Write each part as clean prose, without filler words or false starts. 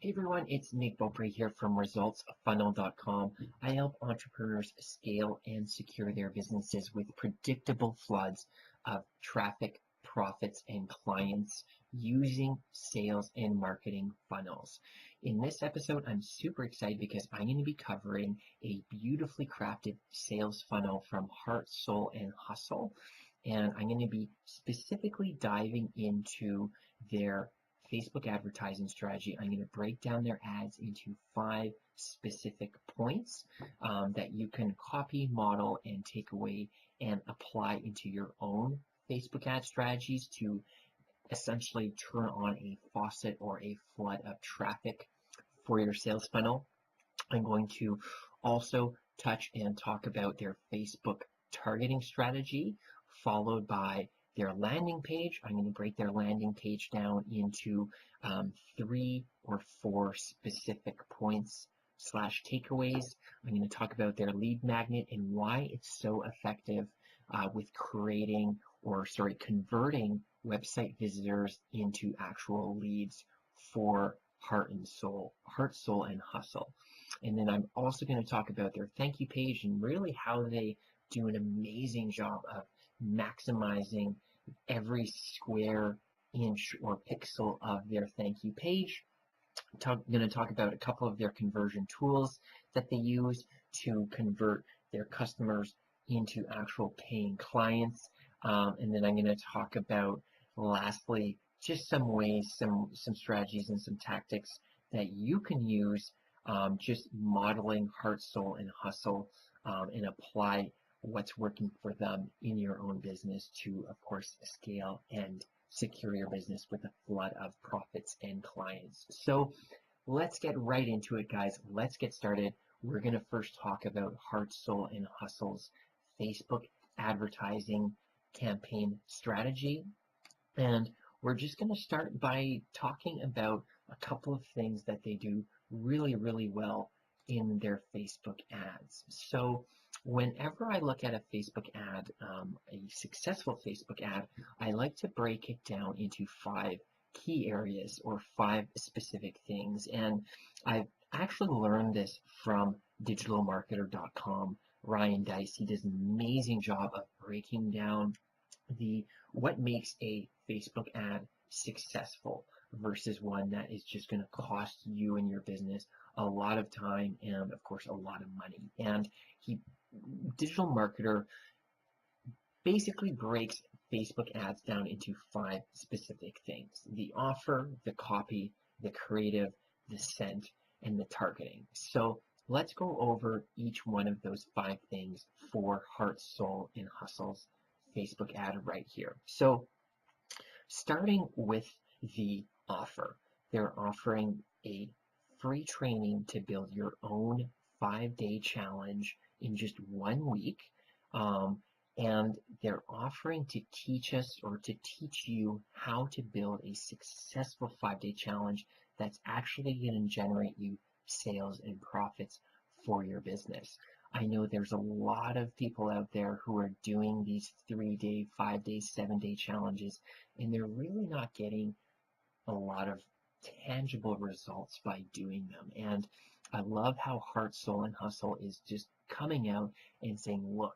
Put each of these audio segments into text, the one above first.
Hey everyone, it's Nick Beaupre here from ResultsFunnel.com. I help entrepreneurs scale and secure their businesses with predictable floods of traffic, profits, and clients using sales and marketing funnels. In this episode, I'm super excited because I'm going to be covering a beautifully crafted sales funnel from Heart, Soul, and Hustle. And I'm going to be specifically diving into their Facebook advertising strategy. I'm going to break down their ads into 5 specific points that you can copy, model, and take away and apply into your own Facebook ad strategies to essentially turn on a faucet or a flood of traffic for your sales funnel. I'm going to also touch and talk about their Facebook targeting strategy, followed by their landing page. I'm going to break their landing page down into 3 or 4 specific points slash takeaways. I'm going to talk about their lead magnet and why it's so effective with converting website visitors into actual leads for Heart, Soul, and Hustle. And then I'm also going to talk about their thank you page and really how they do an amazing job of maximizing every square inch or pixel of their thank you page. I'm going to talk about a couple of their conversion tools that they use to convert their customers into actual paying clients. And then I'm going to talk about, lastly, just some ways, some strategies and some tactics that you can use just modeling Heart, Soul, and Hustle and apply what's working for them in your own business to, of course, scale and secure your business with a flood of profits and clients. So let's get right into it, guys. Let's get started. We're going to first talk about Heart, Soul, and Hustle's Facebook advertising campaign strategy. And we're just going to start by talking about a couple of things that they do really, really well in their Facebook ads. So whenever I look at a Facebook ad, a successful Facebook ad, I like to break it down into 5 key areas or 5 specific things. And I've actually learned this from digitalmarketer.com. Ryan Deiss, he does an amazing job of breaking down what makes a Facebook ad successful versus one that is just going to cost you and your business a lot of time and, of course, a lot of money. And Digital Marketer basically breaks Facebook ads down into 5 specific things: the offer, the copy, the creative, the scent, and the targeting. So let's go over each one of those 5 things for Heart, Soul, and Hustle's Facebook ad right here. So starting with the offer, they're offering a free training to build your own 5-day challenge in just 1 week. And they're offering to teach us or to teach you how to build a successful 5-day challenge that's actually going to generate you sales and profits for your business. I know there's a lot of people out there who are doing these 3-day, 5-day, 7-day challenges, and they're really not getting a lot of tangible results by doing them. And I love how Heart, Soul, and Hustle is just coming out and saying, look,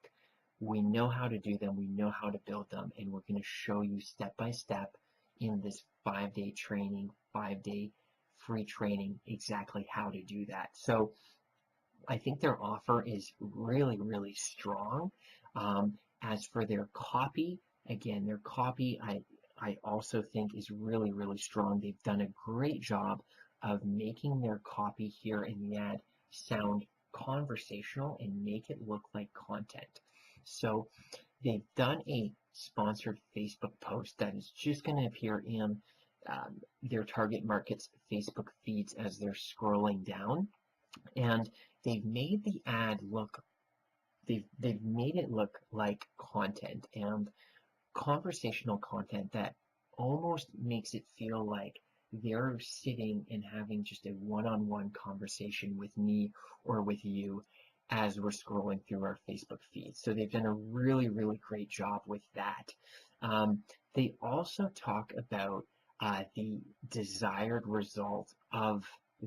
we know how to do them, we know how to build them, and we're going to show you step by step in this 5-day training, 5-day free training, exactly how to do that. So I think their offer is really, really strong. As for their copy, again, their copy I also think is really, really strong. They've done a great job of making their copy here in the ad sound conversational and make it look like content. So they've done a sponsored Facebook post that is just going to appear in their target market's Facebook feeds as they're scrolling down. And they've made the ad look, they've made it look like content and conversational content that almost makes it feel like they're sitting and having just a one-on-one conversation with me or with you as we're scrolling through our Facebook feed. So they've done a really, really great job with that. They also talk about the desired result of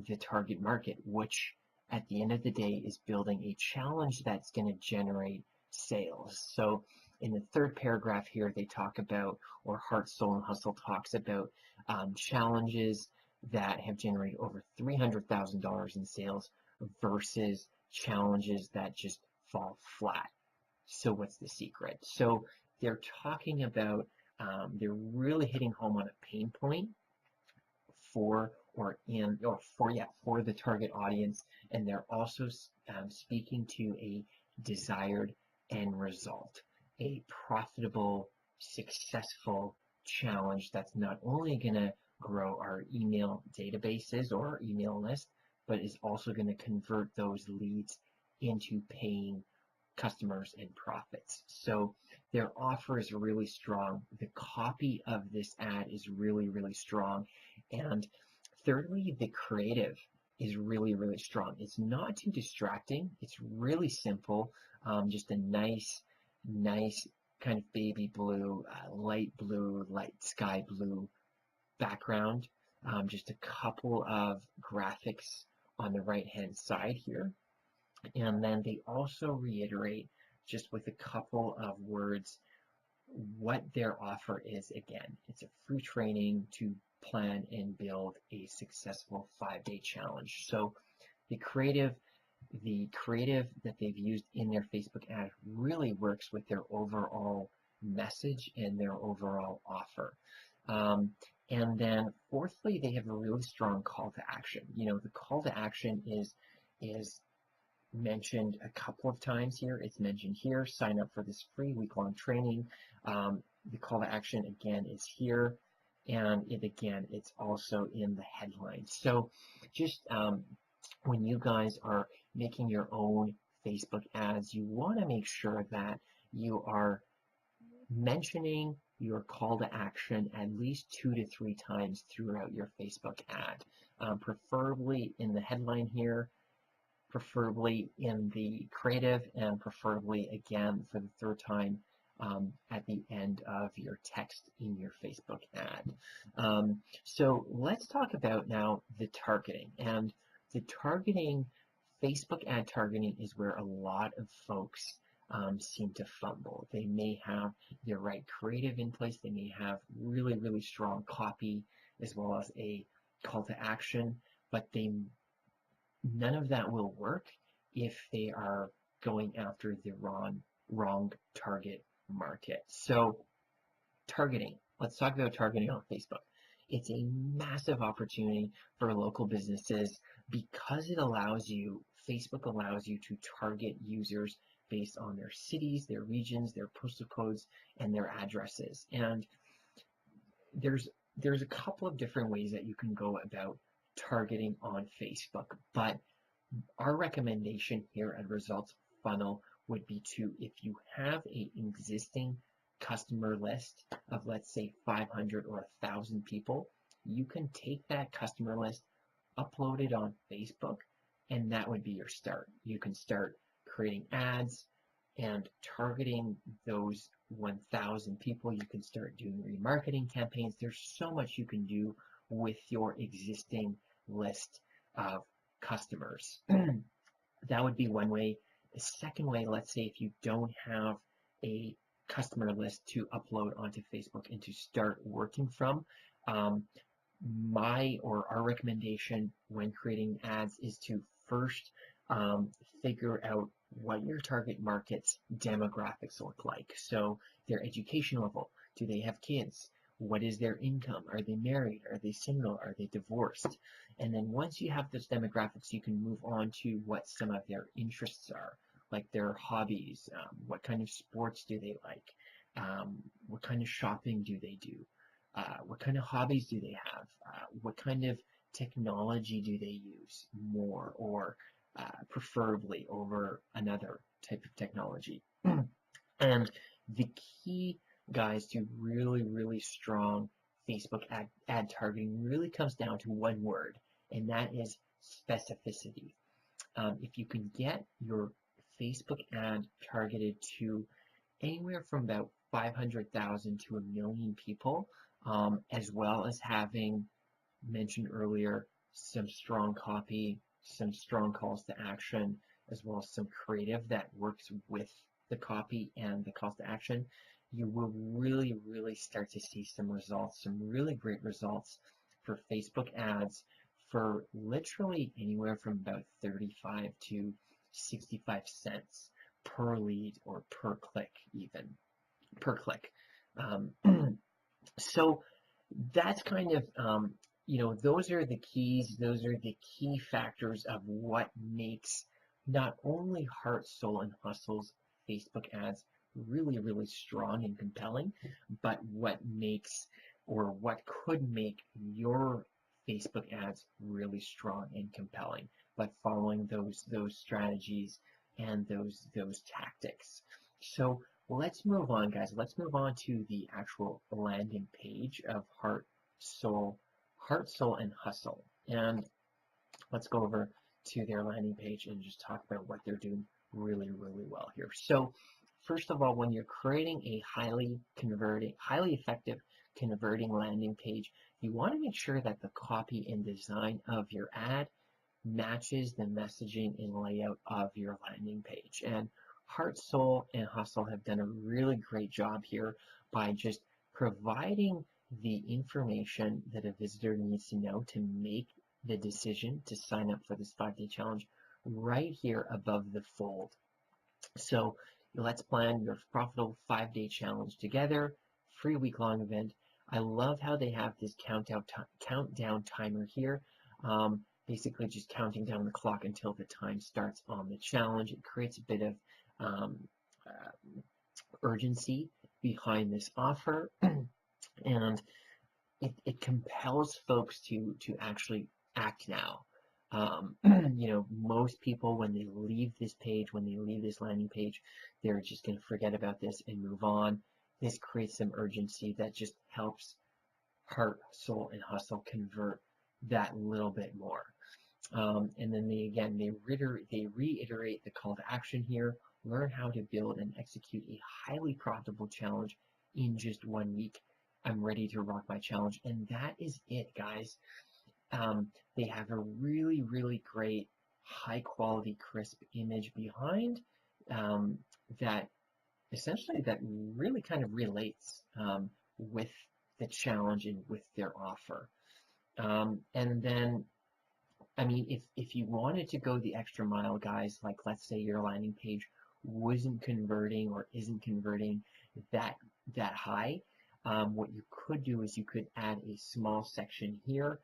the target market, which at the end of the day is building a challenge that's going to generate sales. So in the third paragraph here, they talk about, or Heart, Soul, and Hustle talks about challenges that have generated over $300,000 in sales versus challenges that just fall flat. So what's the secret? So they're talking about, they're really hitting home on a pain point for for the target audience, and they're also speaking to a desired end result, a profitable, successful challenge that's not only going to grow our email databases or our email list, but is also going to convert those leads into paying customers and profits. So their offer is really strong. The copy of this ad is really, really strong. And thirdly, the creative is really, really strong. It's not too distracting. It's really simple. Just a nice kind of baby blue, light sky blue background. Just a couple of graphics on the right-hand side here. And then they also reiterate, just with a couple of words, what their offer is. Again, it's a free training to plan and build a successful 5-day challenge. So the creative that they've used in their Facebook ad really works with their overall message and their overall offer. And then fourthly, they have a really strong call to action. The call to action is mentioned a couple of times here. It's mentioned here, sign up for this free week-long training. The call to action again is here, and it's also in the headline. So just when you guys are making your own Facebook ads, you want to make sure that you are mentioning your call to action at least 2 to 3 times throughout your Facebook ad, preferably in the headline here, preferably in the creative, and preferably again for the third time at the end of your text in your Facebook ad. So let's talk about now the targeting. And the targeting, Facebook ad targeting, is where a lot of folks seem to fumble. They may have the right creative in place, they may have really, really strong copy as well as a call to action, but none of that will work if they are going after the wrong target market. So targeting, let's talk about targeting on Facebook. It's a massive opportunity for local businesses because Facebook allows you to target users based on their cities, their regions, their postal codes, and their addresses. And there's a couple of different ways that you can go about targeting on Facebook, but our recommendation here at Results Funnel would be to, if you have an existing customer list of, let's say, 500 or 1,000 people, you can take that customer list, upload it on Facebook, and that would be your start. You can start creating ads and targeting those 1,000 people. You can start doing remarketing campaigns. There's so much you can do with your existing list of customers. That would be one way. The second way, let's say if you don't have a customer list to upload onto Facebook and to start working from, our recommendation when creating ads is to first figure out what your target market's demographics look like. So their education level, do they have kids? What is their income? Are they married? Are they single? Are they divorced? And then once you have those demographics, you can move on to what some of their interests are, like their hobbies. What kind of sports do they like? What kind of shopping do they do? What kind of hobbies do they have? What kind of technology do they use more, or preferably over another type of technology? And the key, guys, to really, really strong Facebook ad targeting really comes down to one word, and that is specificity. If you can get your Facebook ad targeted to anywhere from about 500,000 to 1 million people, as well as having, mentioned earlier, some strong copy, some strong calls to action, as well as some creative that works with the copy and the calls to action, you will really, really start to see some results, some really great results for Facebook ads for literally anywhere from about 35 to 65 cents per lead or per click, even per click. Um, so that's kind of, those are the keys, those are the key factors of what makes not only Heart, Soul, and Hustle's Facebook ads really, really strong and compelling, but what makes or what could make your Facebook ads really strong and compelling by following those strategies and those tactics. So let's move on, guys. Let's move on to the actual landing page of Heart, Soul, and Hustle. And let's go over to their landing page and just talk about what they're doing really, really well here. So first of all, when you're creating a highly effective converting landing page, you want to make sure that the copy and design of your ad matches the messaging and layout of your landing page. And Heart, Soul, and Hustle have done a really great job here by just providing the information that a visitor needs to know to make the decision to sign up for this 5-day challenge right here above the fold. So let's plan your profitable 5-day challenge together, free week-long event. I love how they have this countdown timer here. Basically just counting down the clock until the time starts on the challenge. It creates a bit of urgency behind this offer, and it compels folks to actually act now. Most people, when they leave this page, when they leave this landing page, they're just going to forget about this and move on. This creates some urgency that just helps Heart, Soul, and Hustle convert that little bit more. And then they reiterate the call to action here. Learn how to build and execute a highly profitable challenge in just 1 week. I'm ready to rock my challenge. And that is it, guys. They have a really, really great, high quality, crisp image behind that essentially that really kind of relates with the challenge and with their offer. And then, I mean, if you wanted to go the extra mile, guys, like let's say your landing page wasn't converting or isn't converting that high, what you could do is you could add a small section here,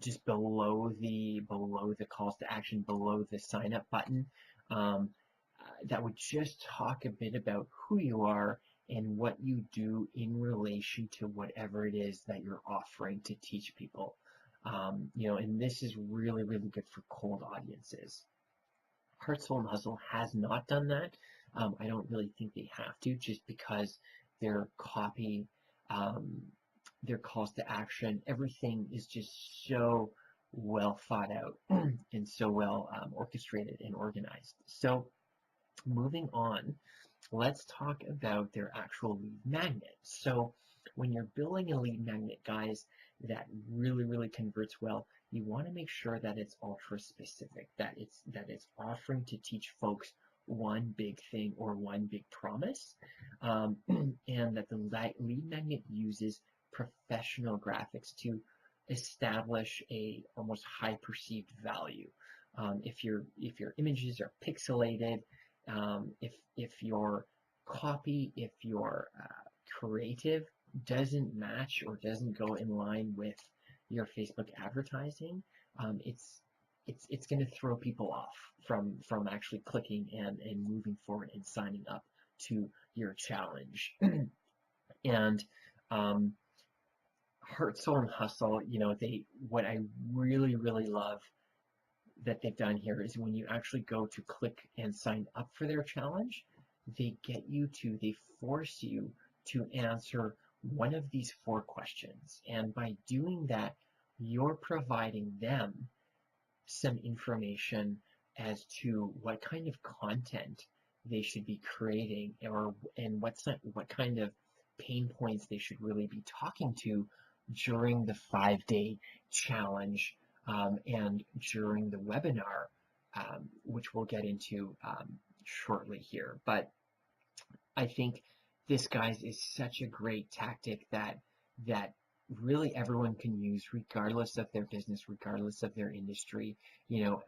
just below the calls to action, below the sign up button, that would just talk a bit about who you are and what you do in relation to whatever it is that you're offering to teach people. And this is really, really good for cold audiences. Heart, Soul, and Hustle has not done that. I don't really think they have to, just because their copy, their calls to action, everything is just so well thought out and so well orchestrated and organized. So moving on, let's talk about their actual lead magnet. So when you're building a lead magnet, guys, that really, really converts well, you want to make sure that it's ultra specific, that it's offering to teach folks one big thing or one big promise, and that the lead magnet uses professional graphics to establish a almost high perceived value. If your images are pixelated, if your copy, if your creative doesn't match or doesn't go in line with your Facebook advertising, it's going to throw people off from actually clicking and moving forward and signing up to your challenge. And Heart, Soul, and Hustle, what I really, really love that they've done here is when you actually go to click and sign up for their challenge, they force you to answer one of these 4 questions. And by doing that, you're providing them some information as to what kind of content they should be creating, and what kind of pain points they should really be talking to during the 5-day challenge and during the webinar, which we'll get into shortly here. But I think this, guys, is such a great tactic that really everyone can use, regardless of their business, regardless of their industry. You know,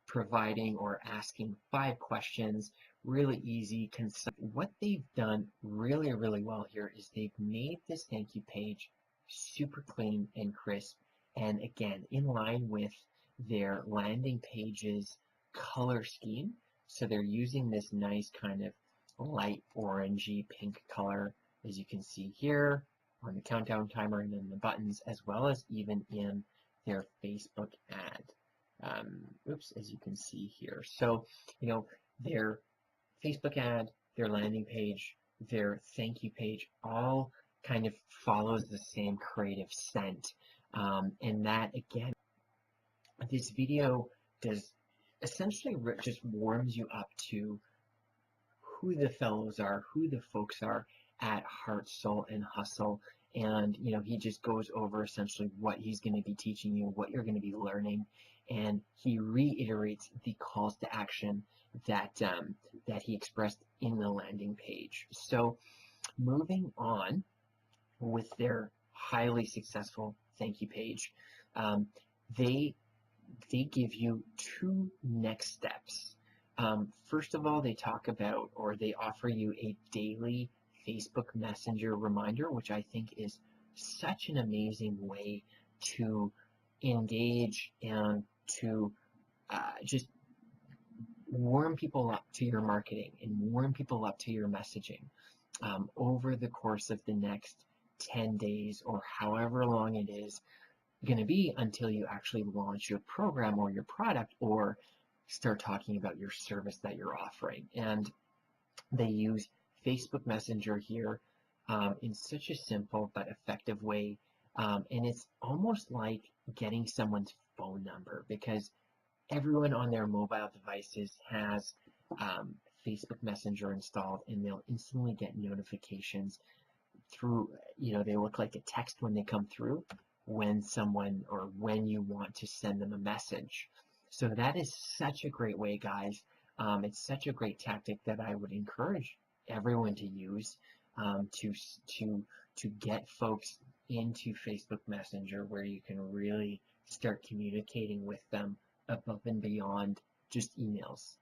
providing or asking 5 questions, really easy, concise. What they've done really, really well here is they've made this thank you page super clean and crisp, and again, in line with their landing page's color scheme. So they're using this nice kind of light orangey pink color, as you can see here on the countdown timer and then the buttons, as well as even in their Facebook ad. As you can see here. So, you know, their Facebook ad, their landing page, their thank you page, all kind of follows the same creative scent. And that, again, this video does essentially just warms you up to who the fellows are, who the folks are at Heart, Soul, and Hustle. And, you know, he just goes over essentially what he's going to be teaching you, what you're going to be learning. And he reiterates the calls to action that that he expressed in the landing page. So moving on with their highly successful thank you page, they give you 2 next steps. First of all, they talk about, or they offer you, a daily Facebook Messenger reminder, which I think is such an amazing way to engage and to just warm people up to your marketing and warm people up to your messaging over the course of the next 10 days or however long it is going to be until you actually launch your program or your product or start talking about your service that you're offering. And they use Facebook Messenger here in such a simple but effective way. And it's almost like getting someone's phone number, because everyone on their mobile devices has Facebook Messenger installed, and they'll instantly get notifications through, you know, they look like a text when they come through when someone or when you want to send them a message. So that is such a great way, guys. It's such a great tactic that I would encourage everyone to use to get folks into Facebook Messenger, where you can really start communicating with them above and beyond just emails.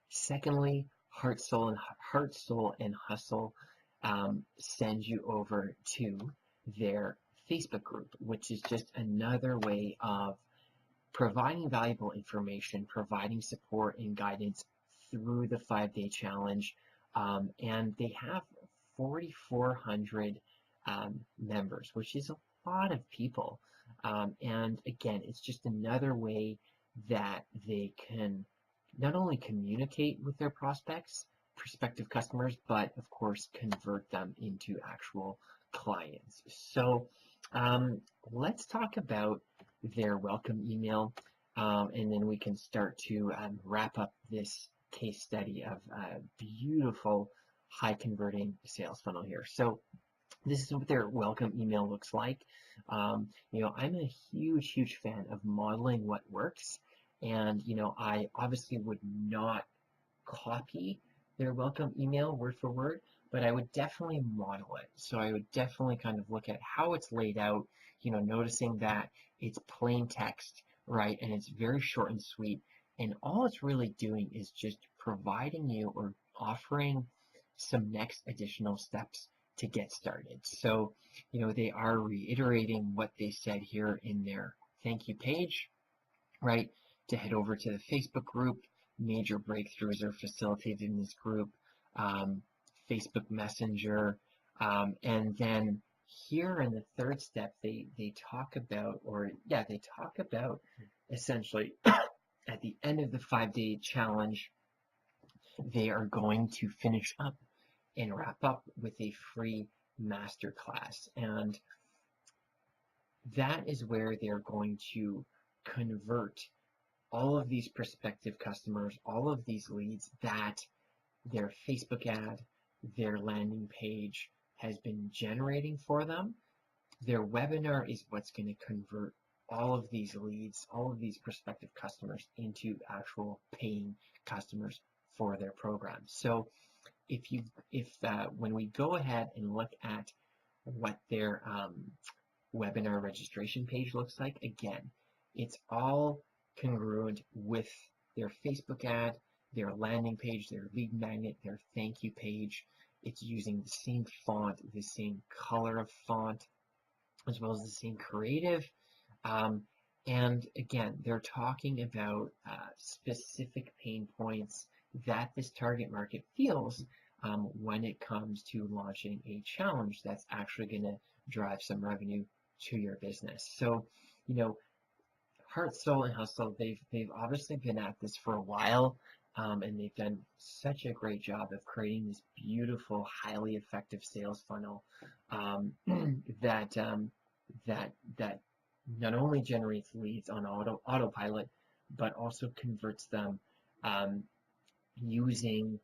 Secondly, Heart, Soul, and Hustle send you over to their Facebook group, which is just another way of providing valuable information, providing support and guidance through the 5-day challenge. And they have 4,400 members, which is a lot of people. And again, it's just another way that they can not only communicate with their prospective customers, but of course convert them into actual clients. So let's talk about their welcome email, and then we can start to wrap up this case study of a beautiful high converting sales funnel here. So this is what their welcome email looks like. You know, I'm a huge fan of modeling what works, and you know, I obviously would not copy their welcome email word for word, but I would definitely model it. So I would definitely kind of look at how it's laid out, you know, noticing that it's plain text, right? And it's very short and sweet. And all it's really doing is just providing you or offering some next additional steps to get started. So, you know, they are reiterating what they said here in their thank you page, right? To head over to the Facebook group. Major breakthroughs are facilitated in this group. Facebook Messenger, and then here in the third step, they talk about, essentially at the end of the 5-day challenge, they are going to finish up and wrap up with a free masterclass, and that is where they're going to convert all of these prospective customers, all of these leads that their Facebook ad, their landing page has been generating for them. Their webinar is what's going to convert all of these leads, all of these prospective customers into actual paying customers for their program. So when we go ahead and look at what their webinar registration page looks like, again, it's all congruent with their Facebook ad, their landing page, their lead magnet, their thank you page. It's using the same font, the same color of font, as well as the same creative. And again, they're talking about specific pain points that this target market feels when it comes to launching a challenge that's actually going to drive some revenue to your business. So, you know, Heart, Soul, and Hustle, they've obviously been at this for a while, and they've done such a great job of creating this beautiful, highly effective sales funnel that not only generates leads on autopilot, but also converts them using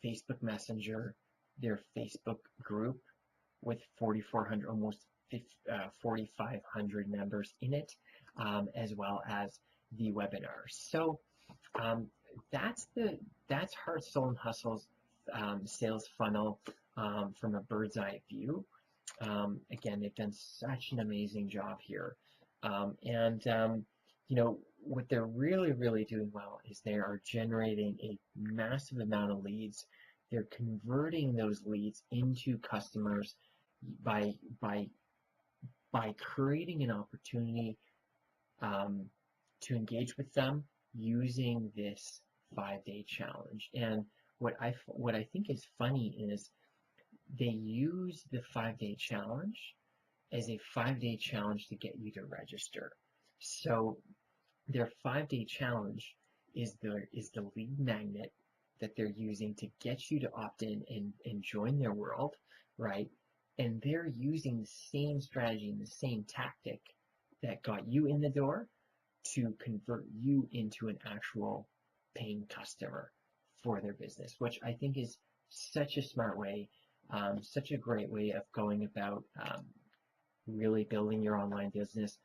Facebook Messenger, their Facebook group with 4,400, almost 4,500 members in it, as well as the webinars. So that's Heart, Soul, and Hustle's sales funnel from a bird's eye view. Again, they've done such an amazing job here. You know, what they're really doing well is they are generating a massive amount of leads. They're converting those leads into customers by creating an opportunity to engage with them using this 5-day challenge. And what I think is funny is they use the 5-day challenge as a 5-day challenge to get you to register. So their 5-day challenge is the lead magnet that they're using to get you to opt in and join their world, right? And they're using the same strategy and the same tactic that got you in the door to convert you into an actual paying customer for their business, which I think is such a smart way, such a great way of going about really building your online business.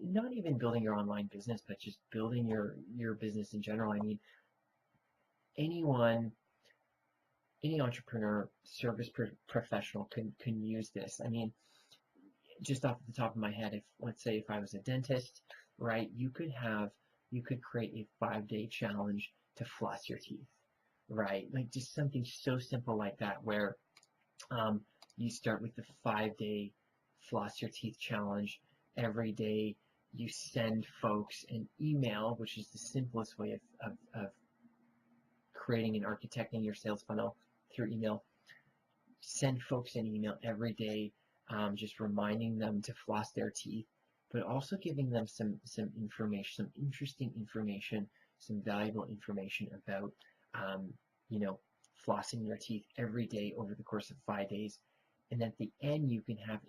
Not even building your online business, but just building your business in general. I mean, any entrepreneur, service professional can use this. I mean, just off the top of my head, let's say if I was a dentist, right, you could create a 5-day challenge to floss your teeth, right? Like just something so simple like that, where you start with the 5-day floss your teeth challenge. Every day you send folks an email, which is the simplest way of creating and architecting your sales funnel through email. Send folks an email every day, just reminding them to floss their teeth, but also giving them some information, some interesting information, some valuable information about, you know, flossing your teeth every day over the course of 5 days. And at the end, you could have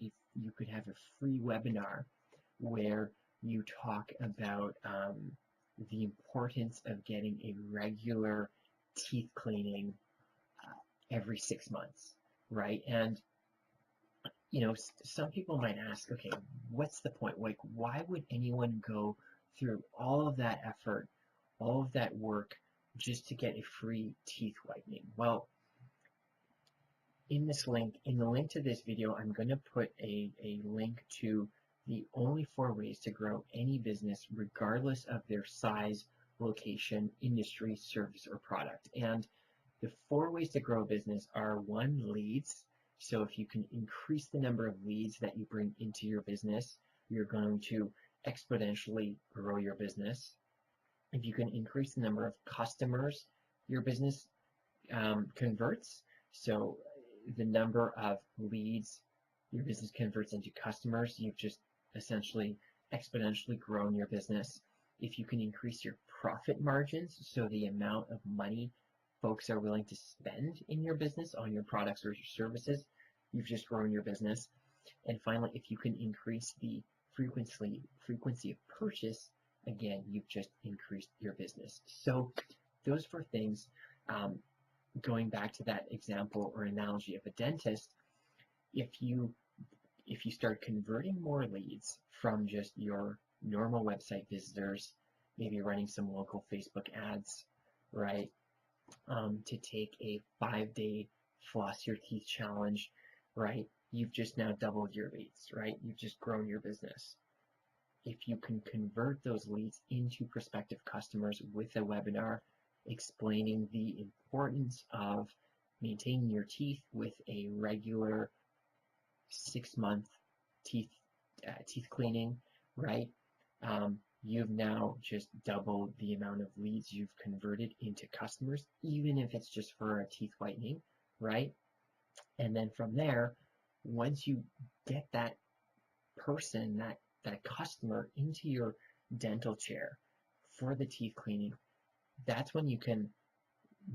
a free webinar where you talk about the importance of getting a regular teeth cleaning every 6 months, right? And you know, some people might ask, okay, what's the point? Like, why would anyone go through all of that effort, all of that work, just to get a free teeth whitening? Well, in the link to this video, I'm going to put a link to the only 4 ways to grow any business, regardless of their size, location, industry, service, or product. And the 4 ways to grow a business are: 1, leads. So if you can increase the number of leads that you bring into your business, you're going to exponentially grow your business. If you can increase the number of customers your business converts, so the number of leads your business converts into customers, you've just essentially exponentially grown your business. If you can increase your profit margins, so the amount of money folks are willing to spend in your business on your products or your services, you've just grown your business. And finally, if you can increase the frequency of purchase, again, you've just increased your business. So those 4 things, going back to that example or analogy of a dentist, if you start converting more leads from just your normal website visitors, maybe running some local Facebook ads, right? To take a 5-day floss your teeth challenge, right? You've just now doubled your leads, right? You've just grown your business. If you can convert those leads into prospective customers with a webinar explaining the importance of maintaining your teeth with a regular 6-month teeth cleaning, right? You've now just doubled the amount of leads you've converted into customers, even if it's just for a teeth whitening, right? And then from there, once you get that person, that customer into your dental chair for the teeth cleaning, that's when you can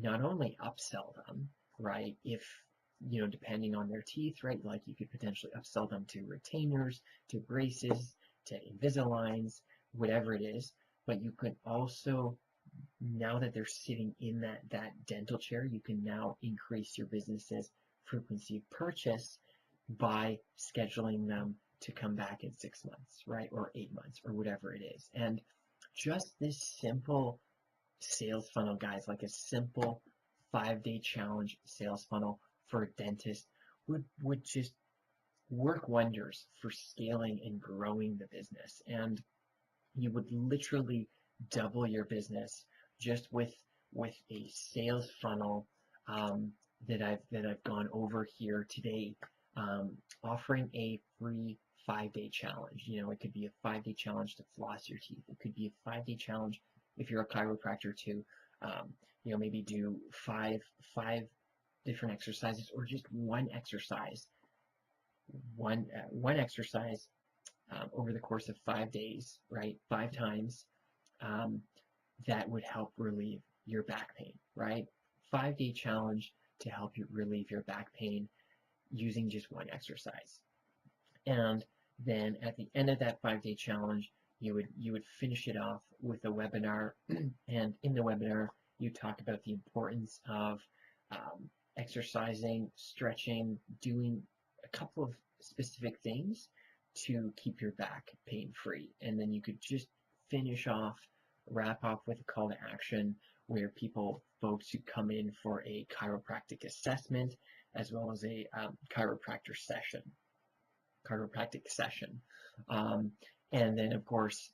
not only upsell them, right? If, depending on their teeth, right? Like you could potentially upsell them to retainers, to braces, to Invisaligns, whatever it is. But you could also, now that they're sitting in that dental chair, you can now increase your business's frequency of purchase by scheduling them to come back in 6 months, right? Or 8 months, or whatever it is. And just this simple sales funnel, guys, like a simple 5-day challenge sales funnel for a dentist would just work wonders for scaling and growing the business. And you would literally double your business just with a sales funnel that I've gone over here today, offering a free 5-day challenge. It could be a 5-day challenge to floss your teeth. It could be a 5-day challenge if you're a chiropractor to, maybe do five different exercises, or just one exercise, one exercise over the course of 5 days, right? 5 times, that would help relieve your back pain, right? 5-day challenge to help you relieve your back pain using just one exercise. And then at the end of that 5-day challenge, you would finish it off with a webinar. And in the webinar, you talk about the importance of exercising, stretching, doing a couple of specific things to keep your back pain free. And then you could just wrap up with a call to action where folks who come in for a chiropractic assessment, as well as a chiropractic session. And then, of course,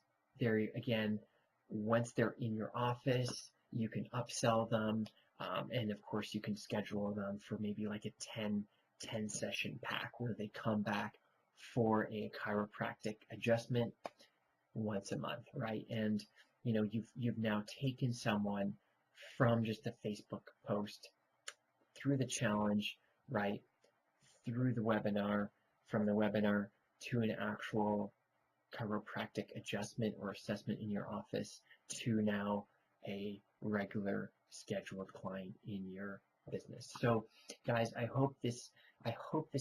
once they're in your office, you can upsell them. And of course, you can schedule them for maybe like a 10 session pack where they come back for a chiropractic adjustment once a month, right? And you've now taken someone from just a Facebook post through the challenge, right, through the webinar, from the webinar to an actual chiropractic adjustment or assessment in your office, to now a regular scheduled client in your business. So guys, I hope this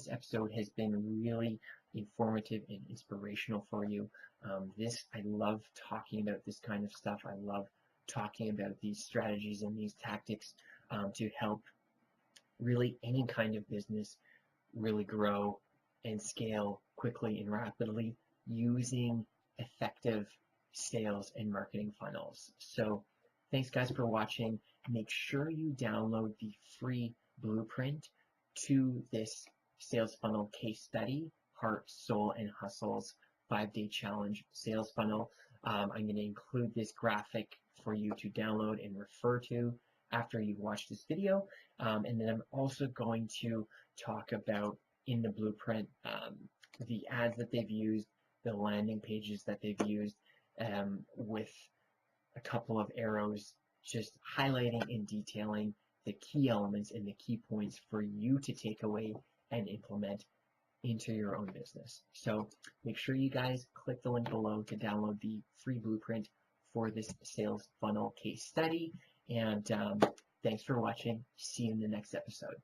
episode has been really informative and inspirational for you. I love talking about this kind of stuff. I love talking about these strategies and these tactics to help really any kind of business really grow and scale quickly and rapidly using effective sales and marketing funnels. So thanks guys for watching. Make sure you download the free blueprint to this sales funnel case study, Heart, Soul, and Hustle's 5-day challenge sales funnel. I'm going to include this graphic for you to download and refer to after you've watched this video. And then I'm also going to talk about in the blueprint the ads that they've used, the landing pages that they've used, with a couple of arrows just highlighting and detailing the key elements and the key points for you to take away and implement into your own business. So make sure you guys click the link below to download the free blueprint for this sales funnel case study. And thanks for watching. See you in the next episode.